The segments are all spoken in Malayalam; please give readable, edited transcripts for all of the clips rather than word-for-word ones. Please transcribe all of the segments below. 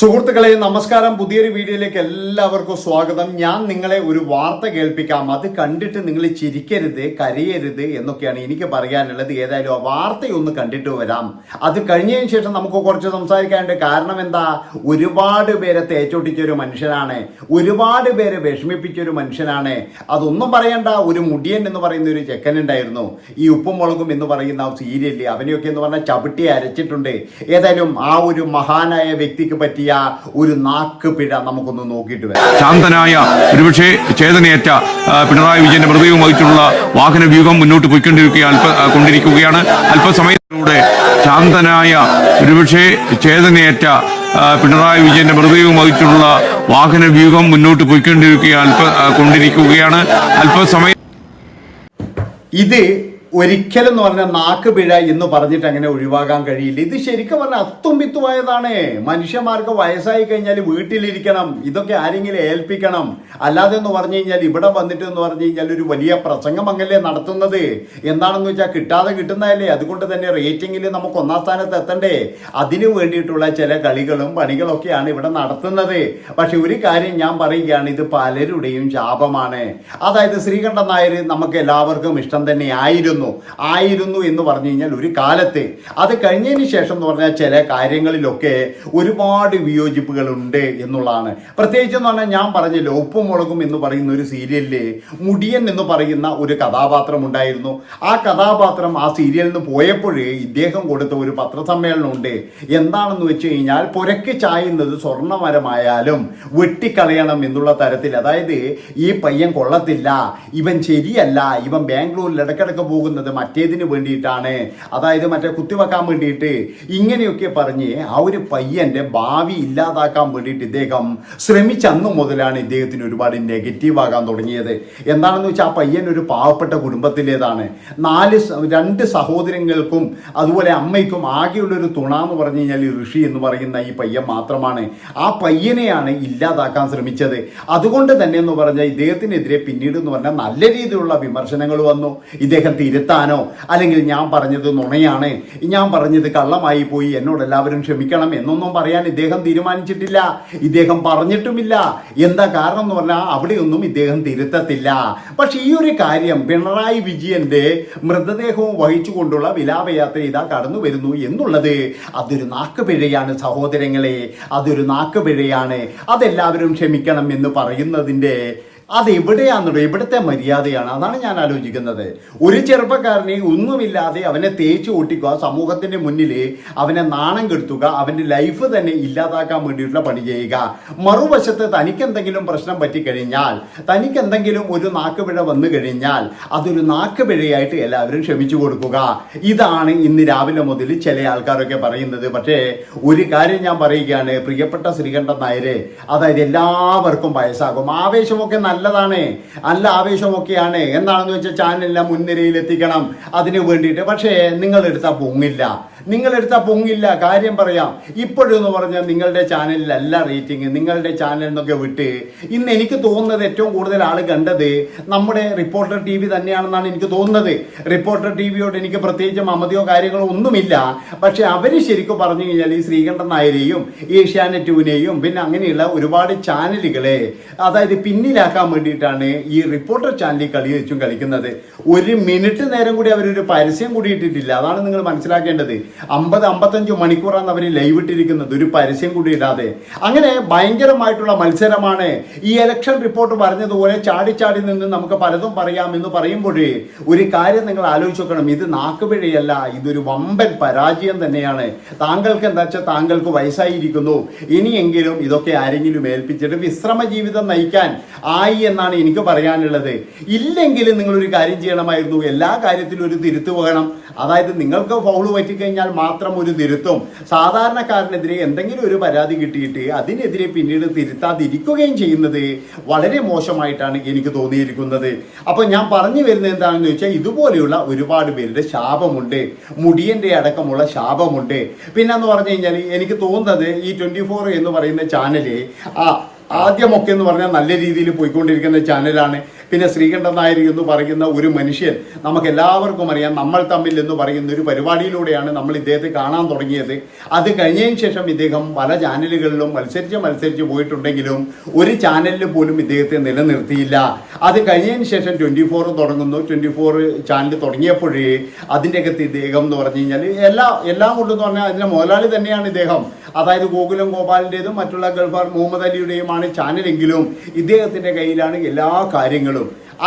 സുഹൃത്തുക്കളെ നമസ്കാരം. പുതിയൊരു വീഡിയോയിലേക്ക് എല്ലാവർക്കും സ്വാഗതം. ഞാൻ നിങ്ങളെ ഒരു വാർത്ത കേൾപ്പിക്കാം. അത് കണ്ടിട്ട് നിങ്ങൾ ചിരിക്കരുത്, കരയരുത് എന്നൊക്കെയാണ് എനിക്ക് പറയാനുള്ളത്. ഏതായാലും ആ വാർത്തയൊന്ന് കണ്ടിട്ട് വരാം. അത് കഴിഞ്ഞതിന് ശേഷം നമുക്ക് കുറച്ച് സംസാരിക്കാനുണ്ട്. കാരണം എന്താ, ഒരുപാട് പേരെ തേച്ചൊട്ടിച്ച ഒരു മനുഷ്യനാണ്, ഒരുപാട് പേരെ വിഷമിപ്പിച്ച ഒരു മനുഷ്യനാണ്. അതൊന്നും പറയണ്ട. ഒരു മുടിയൻ എന്ന് പറയുന്ന ഒരു ചെക്കനുണ്ടായിരുന്നു, ഈ ഉപ്പും മുളകും എന്ന് പറയുന്ന സീരിയലിൽ. അവനെയൊക്കെ എന്ന് പറഞ്ഞാൽ ചവിട്ടി അരച്ചിട്ടുണ്ട്. ഏതായാലും ആ ഒരു മഹാനായ വ്യക്തിക്ക് പറ്റിയ ഒരു നാക്ക് പിഴ നമുക്കൊന്ന് നോക്കിയിട്ട് വരാം. ശാന്തനായ ഒരുപക്ഷെ ചേതനയേറ്റ പിണറായി വിജയന്റെ മൃതദേഹം വഹിച്ചുള്ള വാഹന വ്യൂഹം മുന്നോട്ട് കൊണ്ടിരിക്കുകയാണ്. അല്പസമയത്തിലൂടെ ശാന്തനായ ഒരുപക്ഷെ ചേതനയേറ്റ പിണറായി വിജയന്റെ മൃതദേഹം വഹിച്ചുള്ള വാഹന വ്യൂഹം മുന്നോട്ട് കൊണ്ടിരിക്കുകയാണ്. അല്പസമയം ഇത് ഒരിക്കലും എന്ന് പറഞ്ഞാൽ നാക്ക് പിഴ എന്ന് പറഞ്ഞിട്ട് അങ്ങനെ ഒഴിവാക്കാൻ കഴിയില്ല. ഇത് ശരിക്കും പറഞ്ഞാൽ അത്തുംപിത്തുമായതാണ്. മനുഷ്യന്മാർക്ക് വയസ്സായി കഴിഞ്ഞാൽ വീട്ടിലിരിക്കണം, ഇതൊക്കെ ആരെങ്കിലും ഏൽപ്പിക്കണം. അല്ലാതെ എന്ന് പറഞ്ഞു കഴിഞ്ഞാൽ ഇവിടെ വന്നിട്ട് എന്ന് പറഞ്ഞു കഴിഞ്ഞാൽ ഒരു വലിയ പ്രസംഗം അങ്ങല്ലേ നടത്തുന്നത്. എന്താണെന്ന് വെച്ചാൽ കിട്ടാതെ കിട്ടുന്നതല്ലേ. അതുകൊണ്ട് തന്നെ റേറ്റിംഗിൽ നമുക്ക് ഒന്നാം സ്ഥാനത്ത് എത്തണ്ടേ. അതിനു വേണ്ടിയിട്ടുള്ള ചില കളികളും പണികളൊക്കെയാണ് ഇവിടെ നടത്തുന്നത്. പക്ഷെ ഒരു കാര്യം ഞാൻ പറയുകയാണ്, ഇത് പലരുടെയും ശാപമാണ്. അതായത് ശ്രീകണ്ഠൻ നായർ നമുക്ക് എല്ലാവർക്കും ഇഷ്ടം തന്നെ ആയിരുന്നു എന്ന് പറഞ്ഞു കഴിഞ്ഞാൽ ഒരു കാലത്ത്. അത് കഴിഞ്ഞതിന് ശേഷം എന്ന് പറഞ്ഞാൽ ചില കാര്യങ്ങളിലൊക്കെ ഒരുപാട് വിയോജിപ്പുകളുണ്ട് എന്നുള്ളതാണ്. പ്രത്യേകിച്ച് എന്ന് പറഞ്ഞാൽ ഞാൻ പറഞ്ഞല്ലോ, ഉപ്പും മുളകും എന്ന് പറയുന്ന ഒരു സീരിയലില് മുടിയൻ എന്ന് പറയുന്ന ഒരു കഥാപാത്രം ഉണ്ടായിരുന്നു. ആ കഥാപാത്രം ആ സീരിയലിൽ നിന്ന് പോയപ്പോഴേ ഇദ്ദേഹം കൊടുത്ത ഒരു പത്രസമ്മേളനം ഉണ്ട്. എന്താണെന്ന് വെച്ച് കഴിഞ്ഞാൽ, പുരക്ക് ചായുന്നത് സ്വർണ്ണമരമായാലും വെട്ടിക്കളയണം എന്നുള്ള തരത്തിൽ. അതായത് ഈ പയ്യൻ കൊള്ളത്തില്ല, ഇവൻ ശരിയല്ല, ഇവൻ ബാംഗ്ലൂരിൽ ഇടക്കിടക്ക് പോകുന്നത് മറ്റേതിന് വേണ്ടിയിട്ടാണ്, അതായത് മറ്റേ കുത്തിവെക്കാൻ വേണ്ടിയിട്ട്, ഇങ്ങനെയൊക്കെ പറഞ്ഞ് ആ ഒരു പയ്യന്റെ ഭാവി ഇല്ലാതാക്കാൻ വേണ്ടിയിട്ട് ഇദ്ദേഹം ശ്രമിച്ച അന്ന് മുതലാണ് ഇദ്ദേഹത്തിന് ഒരുപാട് നെഗറ്റീവ് ആകാൻ തുടങ്ങിയത്. എന്താണെന്ന് വെച്ചാൽ, ആ പയ്യൻ ഒരു പാവപ്പെട്ട കുടുംബത്തിലേതാണ്. രണ്ട് സഹോദരങ്ങൾക്കും അതുപോലെ അമ്മയ്ക്കും ആകെയുള്ളൊരു തുണ എന്ന് പറഞ്ഞു കഴിഞ്ഞാൽ ഋഷി എന്ന് പറയുന്ന ഈ പയ്യൻ മാത്രമാണ്. ആ പയ്യനെയാണ് ഇല്ലാതാക്കാൻ ശ്രമിച്ചത്. അതുകൊണ്ട് തന്നെ എന്ന് പറഞ്ഞാൽ ഇദ്ദേഹത്തിനെതിരെ പിന്നീട് എന്ന് പറഞ്ഞാൽ നല്ല രീതിയിലുള്ള വിമർശനങ്ങൾ വന്നു. ഇദ്ദേഹം തിരുത്താനോ അല്ലെങ്കിൽ ഞാൻ പറഞ്ഞത് നുണയാണ്, ഞാൻ പറഞ്ഞത് കള്ളമായി പോയി, എന്നോട് എല്ലാവരും ക്ഷമിക്കണം എന്നൊന്നും പറയാൻ ഇദ്ദേഹം തീരുമാനിച്ചിട്ടില്ല. ഇദ്ദേഹം പറഞ്ഞിട്ടുമില്ല. എന്താ കാരണം എന്ന് പറഞ്ഞാൽ അവിടെയൊന്നും ഇദ്ദേഹം തിരുത്തത്തില്ല. പക്ഷെ ഈ ഒരു കാര്യം, പിണറായി വിജയന്റെ മൃതദേഹവും വഹിച്ചുകൊണ്ടുള്ള വിലാപയാത്ര ഇതാ കടന്നു വരുന്നു എന്നുള്ളത്, അതൊരു നാക്കുപിഴയാണ് സഹോദരങ്ങളെ, അതൊരു നാക്കുപിഴയാണ്. അതെല്ലാവരും ക്ഷമിക്കണം എന്ന് പറയുന്നതിൻ്റെ അതെവിടെയാണെന്നോ, എവിടുത്തെ മര്യാദയാണ്? അതാണ് ഞാൻ ആലോചിക്കുന്നത്. ഒരു ചെറുപ്പക്കാരനെ ഒന്നുമില്ലാതെ അവനെ തേച്ച് ഓട്ടിക്കുക, സമൂഹത്തിന്റെ മുന്നിൽ അവനെ നാണം കെടുത്തുക, അവന്റെ ലൈഫ് തന്നെ ഇല്ലാതാക്കാൻ വേണ്ടിയിട്ടുള്ള പണി ചെയ്യുക. മറുവശത്ത് തനിക്കെന്തെങ്കിലും പ്രശ്നം പറ്റിക്കഴിഞ്ഞാൽ, തനിക്കെന്തെങ്കിലും ഒരു നാക്കുപിഴ വന്നു കഴിഞ്ഞാൽ അതൊരു നാക്കുപിഴയായിട്ട് എല്ലാവരും ക്ഷമിച്ചു കൊടുക്കുക. ഇതാണ് ഇന്ന് രാവിലെ മുതൽ ചില ആൾക്കാരൊക്കെ പറയുന്നത്. പക്ഷേ ഒരു കാര്യം ഞാൻ പറയുകയാണ്, പ്രിയപ്പെട്ട ശ്രീകണ്ഠൻ നായരെ, അതായത് എല്ലാവർക്കും വയസ്സാകും, ആവേശമൊക്കെ നല്ലതാണ്, നല്ല ആവേശമൊക്കെയാണ്. എന്താണെന്ന് വെച്ചാൽ ചാനലിനെ മുൻനിരയിൽ എത്തിക്കണം, അതിനു വേണ്ടിയിട്ട്. പക്ഷേ നിങ്ങളെടുത്താൽ പൊങ്ങില്ല. കാര്യം പറയാം, ഇപ്പോഴെന്ന് പറഞ്ഞാൽ നിങ്ങളുടെ ചാനലിലല്ല റേറ്റിംഗ്. നിങ്ങളുടെ ചാനലിൽ നിന്നൊക്കെ വിട്ട് ഇന്ന് എനിക്ക് തോന്നുന്നത് ഏറ്റവും കൂടുതൽ ആൾ കണ്ടത് നമ്മുടെ റിപ്പോർട്ടർ TV തന്നെയാണെന്നാണ് എനിക്ക് തോന്നുന്നത്. റിപ്പോർട്ടർ TVയോട് എനിക്ക് പ്രത്യേകിച്ച് മമതയോ കാര്യങ്ങളോ ഒന്നുമില്ല. പക്ഷെ അവർ ശരിക്കും പറഞ്ഞു കഴിഞ്ഞാൽ ഈ ശ്രീകണ്ഠൻ നായരെയും ഏഷ്യാനെറ്റുവിനെയും പിന്നെ അങ്ങനെയുള്ള ഒരുപാട് ചാനലുകളെ അതായത് പിന്നിലാക്കാൻ വേണ്ടിയിട്ടാണ് ഈ റിപ്പോർട്ടർ ചാനലിൽ കളിക്കുന്നത്. ഒരു മിനിറ്റ് നേരം കൂടി അവരൊരു പരസ്യം കൂടി ഇട്ടിട്ടില്ല. അതാണ് നിങ്ങൾ മനസ്സിലാക്കേണ്ടത്. 50-55 മണിക്കൂറാണ് അവർ ലൈവ് ഇട്ടിരിക്കുന്നത്, ഒരു പരസ്യം കൂടി ഇടാതെ. അങ്ങനെ ഭയങ്കരമായിട്ടുള്ള മത്സരമാണ്. ഈ ഇലക്ഷൻ റിപ്പോർട്ട് പറഞ്ഞതുപോലെ ചാടി നിന്ന് നമുക്ക് പലതും പറയാമെന്ന് പറയുമ്പോഴേ ഒരു കാര്യം നിങ്ങൾ ആലോചിച്ച് നോക്കണം, ഇത് നാക്കുപിഴയല്ല, ഇതൊരു വമ്പൻ പരാജയം തന്നെയാണ്. താങ്കൾക്ക് എന്താ വെച്ചാൽ, താങ്കൾക്ക് വയസ്സായിരിക്കുന്നു, ഇനിയെങ്കിലും ഇതൊക്കെ ആരെങ്കിലും ഏൽപ്പിച്ചിട്ട് വിശ്രമ ജീവിതം നയിക്കാൻ ആയി എന്നാണ് എനിക്ക് പറയാനുള്ളത്. ഇല്ലെങ്കിൽ നിങ്ങളൊരു കാര്യം ചെയ്യണമായിരുന്നു, എല്ലാ കാര്യത്തിലും ഒരു തിരുത്തു വേണം. അതായത് നിങ്ങൾക്ക് ഫൗള് പറ്റിക്കഴിഞ്ഞാൽ മാത്രം ഒരു തിരുത്തും. സാധാരണക്കാരനെതിരെ എന്തെങ്കിലും ഒരു പരാതി കിട്ടിയിട്ട് അതിനെതിരെ പിന്നീട് തിരുത്താതിരിക്കുകയും ചെയ്യുന്നത് വളരെ മോശമായിട്ടാണ് എനിക്ക് തോന്നിയിരിക്കുന്നത്. അപ്പോൾ ഞാൻ പറഞ്ഞു വരുന്നത് എന്താണെന്ന് വെച്ചാൽ, ഇതുപോലെയുള്ള ഒരുപാട് പേരുടെ ശാപമുണ്ട്, മുടിയന്റെ അടക്കമുള്ള ശാപമുണ്ട്. പിന്നെന്ന് പറഞ്ഞു കഴിഞ്ഞാൽ എനിക്ക് തോന്നുന്നത് ഈ 24 എന്ന് പറയുന്ന ചാനല് ആദ്യമൊക്കെ എന്ന് പറഞ്ഞാൽ നല്ല രീതിയിൽ പോയിക്കൊണ്ടിരിക്കുന്ന ചാനലാണ്. പിന്നെ ശ്രീകണ്ഠൻ നായർ എന്ന് പറയുന്ന ഒരു മനുഷ്യൻ നമുക്ക് എല്ലാവർക്കും അറിയാം, നമ്മൾ തമ്മിൽ എന്ന് പറയുന്ന ഒരു പരിപാടിയിലൂടെയാണ് നമ്മൾ ഇദ്ദേഹത്തെ കാണാൻ തുടങ്ങിയത്. അത് കഴിഞ്ഞതിന് ശേഷം ഇദ്ദേഹം പല ചാനലുകളിലും മത്സരിച്ച് പോയിട്ടുണ്ടെങ്കിലും ഒരു ചാനലിൽ പോലും ഇദ്ദേഹത്തെ നിലനിർത്തിയില്ല. അത് കഴിഞ്ഞതിന് ശേഷം 24 തുടങ്ങുന്നു. 24 ചാനൽ തുടങ്ങിയപ്പോഴേ അതിൻ്റെ അകത്ത് ഇദ്ദേഹം എന്ന് പറഞ്ഞു കഴിഞ്ഞാൽ എല്ലാം കൊണ്ടെന്ന് പറഞ്ഞാൽ അതിൻ്റെ മുതലാളി തന്നെയാണ് ഇദ്ദേഹം. അതായത് ഗോകുലം ഗോപാലിൻ്റെതും മറ്റുള്ള ഗൾഫാർ മുഹമ്മദ് അലിയുടെയുമാണ് ചാനലെങ്കിലും ഇദ്ദേഹത്തിൻ്റെ കയ്യിലാണ് എല്ലാ കാര്യങ്ങളും.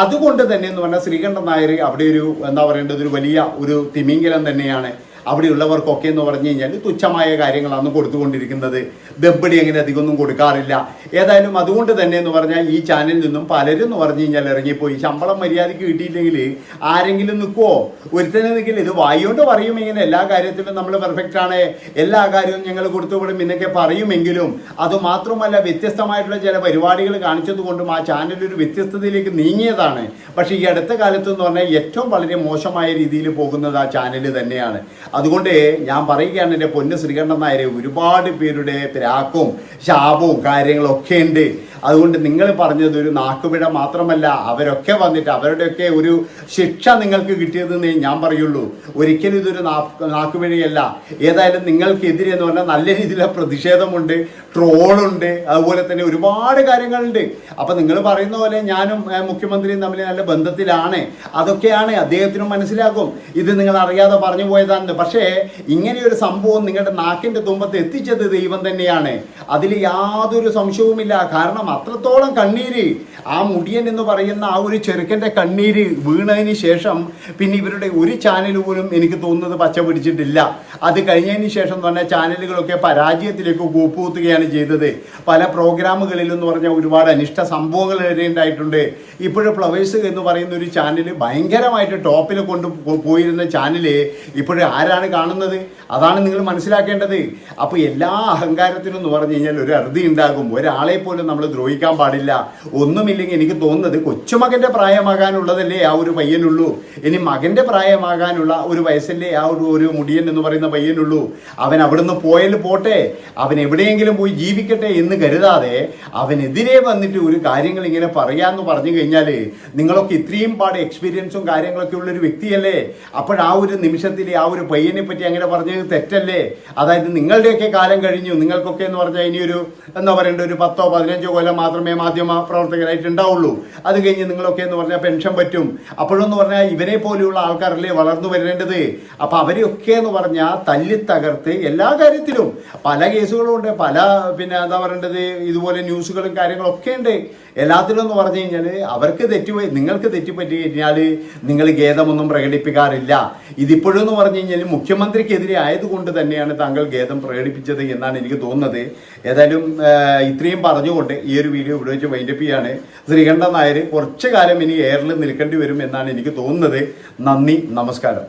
അതുകൊണ്ട് തന്നെ എന്ന് പറഞ്ഞാൽ ശ്രീകണ്ഠൻ നായർ അവിടെ ഒരു എന്താ പറയേണ്ടത് ഒരു വലിയ ഒരു തിമിംഗലം തന്നെയാണ്. അവിടെയുള്ളവർക്കൊക്കെ എന്ന് പറഞ്ഞു കഴിഞ്ഞാൽ തുച്ഛമായ കാര്യങ്ങളാണ് കൊടുത്തുകൊണ്ടിരിക്കുന്നത്. ദമ്പടി അങ്ങനെ അധികമൊന്നും കൊടുക്കാറില്ല. ഏതായാലും അതുകൊണ്ട് തന്നെ എന്ന് പറഞ്ഞാൽ ഈ ചാനലിൽ നിന്നും പലരും എന്ന് പറഞ്ഞു കഴിഞ്ഞാൽ ഇറങ്ങിപ്പോയി. ശമ്പളം മര്യാദയ്ക്ക് കിട്ടിയില്ലെങ്കിൽ ആരെങ്കിലും നിൽക്കുമോ? ഒരുത്തനെ നിൽക്കില്ല. ഇത് വായിയോണ്ട് പറയും ഇങ്ങനെ എല്ലാ കാര്യത്തിലും നമ്മൾ പെർഫെക്റ്റ് ആണ്, എല്ലാ കാര്യവും ഞങ്ങൾ കൊടുത്തുവിടും എന്നൊക്കെ പറയുമെങ്കിലും അത് മാത്രമല്ല വ്യത്യസ്തമായിട്ടുള്ള ചില പരിപാടികൾ കാണിച്ചത് കൊണ്ടും ആ ചാനൽ ഒരു വ്യത്യസ്തതയിലേക്ക് നീങ്ങിയതാണ്. പക്ഷേ ഈ അടുത്ത കാലത്ത് എന്ന് പറഞ്ഞാൽ ഏറ്റവും വളരെ മോശമായ രീതിയിൽ പോകുന്നത് ആ ചാനൽ തന്നെയാണ്. അതുകൊണ്ട് ഞാൻ പറയുകയാണ്, എൻ്റെ പൊന്ന് ശ്രീകണ്ഠൻ നായരെ, ഒരുപാട് പേരുടെ പ്രാക്കും ശാപവും കാര്യങ്ങളൊക്കെ ഉണ്ട്. അതുകൊണ്ട് നിങ്ങൾ പറഞ്ഞത് ഒരു നാക്കുപിഴ മാത്രമല്ല, അവരൊക്കെ വന്നിട്ട് അവരുടെയൊക്കെ ഒരു ശിക്ഷ നിങ്ങൾക്ക് കിട്ടിയതെന്ന് ഞാൻ പറയുള്ളൂ. ഒരിക്കലും ഇതൊരു നാക്കുപിഴയല്ല. ഏതായാലും നിങ്ങൾക്കെതിരെ എന്ന് പറഞ്ഞാൽ നല്ല രീതിയിലുള്ള പ്രതിഷേധമുണ്ട്, ട്രോളുണ്ട്, അതുപോലെ തന്നെ ഒരുപാട് കാര്യങ്ങളുണ്ട്. അപ്പം നിങ്ങൾ പറയുന്ന പോലെ ഞാനും മുഖ്യമന്ത്രിയും തമ്മിൽ നല്ല ബന്ധത്തിലാണ്. അതൊക്കെയാണ് അദ്ദേഹത്തിനും മനസ്സിലാക്കും. ഇത് നിങ്ങൾ അറിയാതെ പറഞ്ഞു പോയതാണ്. പക്ഷേ ഇങ്ങനെയൊരു സംഭവം നിങ്ങളുടെ നാക്കിൻ്റെ തുമ്പത്ത് എത്തിച്ചത് ദൈവം തന്നെയാണ്. അതിൽ യാതൊരു സംശയവുമില്ല. കാരണം അത്രത്തോളം കണ്ണീര് ആ മുടിയൻ എന്ന് പറയുന്ന ആ ഒരു ചെറുക്കൻ്റെ കണ്ണീര് വീണതിന് ശേഷം പിന്നെ ഇവരുടെ ഒരു ചാനൽ പോലും എനിക്ക് തോന്നുന്നത് പച്ച പിടിച്ചിട്ടില്ല. അത് കഴിഞ്ഞതിന് ശേഷം എന്ന് പറഞ്ഞാൽ ചാനലുകളൊക്കെ പരാജയത്തിലേക്ക് കൂപ്പുകുത്തുകയാണ് ചെയ്തത്. പല പ്രോഗ്രാമുകളിൽ എന്ന് പറഞ്ഞാൽ ഒരുപാട് അനിഷ്ട സംഭവങ്ങൾ വരെ ഉണ്ടായിട്ടുണ്ട്. ഇപ്പോഴും ഫ്ലവേഴ്സ് എന്ന് പറയുന്ന ഒരു ചാനൽ ഭയങ്കരമായിട്ട് ടോപ്പിൽ പോയിരുന്ന ചാനല് ഇപ്പോഴും ആരാണ് കാണുന്നത്? അതാണ് നിങ്ങൾ മനസ്സിലാക്കേണ്ടത്. അപ്പോൾ എല്ലാ അഹങ്കാരത്തിനും എന്ന് പറഞ്ഞു കഴിഞ്ഞാൽ ഒരു അറുതി ഉണ്ടാകും. ഒരാളെ പോലും നമ്മൾ ദ്രോഹിക്കാൻ പാടില്ല. ഒന്നുമില്ലെങ്കിൽ എനിക്ക് തോന്നുന്നത് കൊച്ചുമകൻ്റെ പ്രായമാകാനുള്ളതല്ലേ ആ ഒരു പയ്യനുള്ളൂ. ഇനി മകൻ്റെ പ്രായമാകാനുള്ള ഒരു വയസ്സല്ലേ ആ ഒരു മുടിയൻ എന്ന് പറയുന്ന പയ്യനുള്ളൂ. അവൻ അവിടുന്ന് പോയാൽ പോട്ടെ, അവൻ എവിടെയെങ്കിലും പോയി ജീവിക്കട്ടെ എന്ന് കരുതാതെ അവനെതിരെ വന്നിട്ട് ഒരു കാര്യങ്ങൾ ഇങ്ങനെ പറയാമെന്ന് പറഞ്ഞു കഴിഞ്ഞാൽ നിങ്ങളൊക്കെ ഇത്രയും പാട് എക്സ്പീരിയൻസും കാര്യങ്ങളൊക്കെ ഉള്ളൊരു വ്യക്തിയല്ലേ. അപ്പോൾ ആ ഒരു നിമിഷത്തിൽ ആ ഒരു പയ്യനെ പറ്റി അങ്ങനെ പറഞ്ഞത് തെറ്റല്ലേ? അതായത് നിങ്ങളുടെയൊക്കെ കാലം കഴിഞ്ഞു. നിങ്ങൾക്കൊക്കെ എന്ന് പറഞ്ഞാൽ ഇനിയൊരു എന്താ പറയേണ്ട ഒരു 10-15 കൊല്ലം മാത്രമേ മാധ്യമ പ്രവർത്തകരായിട്ട് ഉണ്ടാവുള്ളൂ. അത് കഴിഞ്ഞ് നിങ്ങളൊക്കെ എന്ന് പറഞ്ഞാൽ പെൻഷൻ പറ്റും. അപ്പോഴെന്ന് പറഞ്ഞാൽ ഇവരെ പോലെയുള്ള ആൾക്കാരല്ലേ വളർന്നു വരേണ്ടത്. അപ്പം അവരെയൊക്കെ എന്ന് പറഞ്ഞാൽ തല്ലി തകർത്ത് എല്ലാ കാര്യത്തിലും പല കേസുകളും ഉണ്ട്, പല പിന്നെ എന്താ പറയേണ്ടത് ഇതുപോലെ ന്യൂസുകളും കാര്യങ്ങളൊക്കെ ഉണ്ട്. എല്ലാത്തിലും എന്ന് പറഞ്ഞു കഴിഞ്ഞാൽ അവർക്ക് നിങ്ങൾക്ക് തെറ്റുപറ്റി കഴിഞ്ഞാൽ നിങ്ങൾ ഖേദമൊന്നും പ്രകടിപ്പിക്കാറില്ല. ഇതിപ്പോഴും എന്ന് പറഞ്ഞു കഴിഞ്ഞാൽ മുഖ്യമന്ത്രിക്കെതിരെ ആയതുകൊണ്ട് തന്നെയാണ് താങ്കൾ ഖേദം പ്രകടിപ്പിച്ചത് എന്നാണ് എനിക്ക് തോന്നുന്നത്. ഏതായാലും ഇത്രയും പറഞ്ഞുകൊണ്ട് ഈ ഒരു വീഡിയോ ഇവിടെ വെച്ച് വൈൻഡപ്പ് ചെയ്യാണ്. ശ്രീകണ്ഠൻ നായർ കുറച്ചു കാലം ഇനി എയറിൽ നിൽക്കേണ്ടി വരും എന്നാണ് എനിക്ക് തോന്നുന്നത്. നന്ദി, നമസ്കാരം.